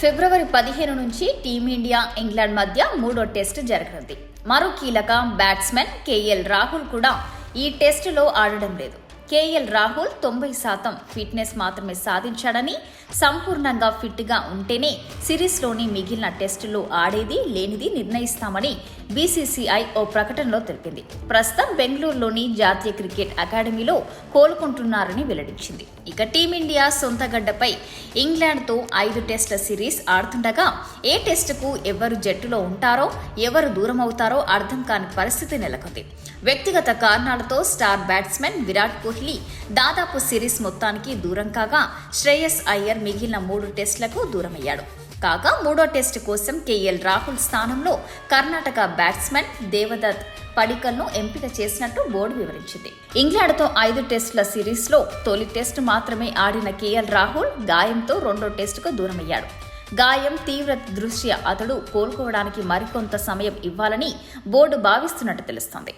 ఫిబ్రవరి 15 నుంచి team India England మధ్య మూడో టెస్టు జరగనుంది. మరో కీలక బ్యాట్స్మెన్ కేఎల్ రాహుల్ కూడా ఈ టెస్టులో ఆడడం లేదు. కేఎల్ రాహుల్ 90% ఫిట్నెస్ మాత్రమే సాధించాడని, సంపూర్ణంగా ఫిట్గా ఉంటేనే సిరీస్లోని మిగిలిన టెస్టులు ఆడేది లేనిది నిర్ణయిస్తామని బీసీసీఐ ఓ ప్రకటనలో తెలిపింది. ప్రస్తుతం బెంగళూరులోని జాతీయ క్రికెట్ అకాడమీలో కోలుకుంటున్నారని వెల్లడించింది. ఇక టీమిండియా సొంత గడ్డపై ఇంగ్లాండ్తో 5 టెస్టుల సిరీస్ ఆడుతుండగా ఏ టెస్టుకు ఎవరు జట్టులో ఉంటారో, ఎవరు దూరం అవుతారో అర్థం కాని పరిస్థితి నెలకొంది. వ్యక్తిగత కారణాలతో స్టార్ బ్యాట్స్మెన్ విరాట్ కోహ్లీ దాదాపు సిరీస్ మొత్తానికి దూరం కాగా, శ్రేయస్ అయ్యర్ మిగిలిన 3 టెస్టులకు దూరమయ్యాడు. కాగా మూడో టెస్టు కోసం కేఎల్ రాహుల్ స్థానంలో కర్ణాటక బ్యాట్స్మెన్ దేవదత్ పడిక్కల్ను ఎంపిక చేసినట్టు బోర్డు వివరించింది. ఇంగ్లాండ్తో 5 టెస్టుల సిరీస్లో తొలి టెస్టు మాత్రమే ఆడిన కేఎల్ రాహుల్ గాయంతో రెండో టెస్టుకు దూరమయ్యాడు. గాయం తీవ్రత దృష్ట్యా అతడు కోలుకోవడానికి మరికొంత సమయం ఇవ్వాలని బోర్డు భావిస్తున్నట్టు తెలుస్తోంది.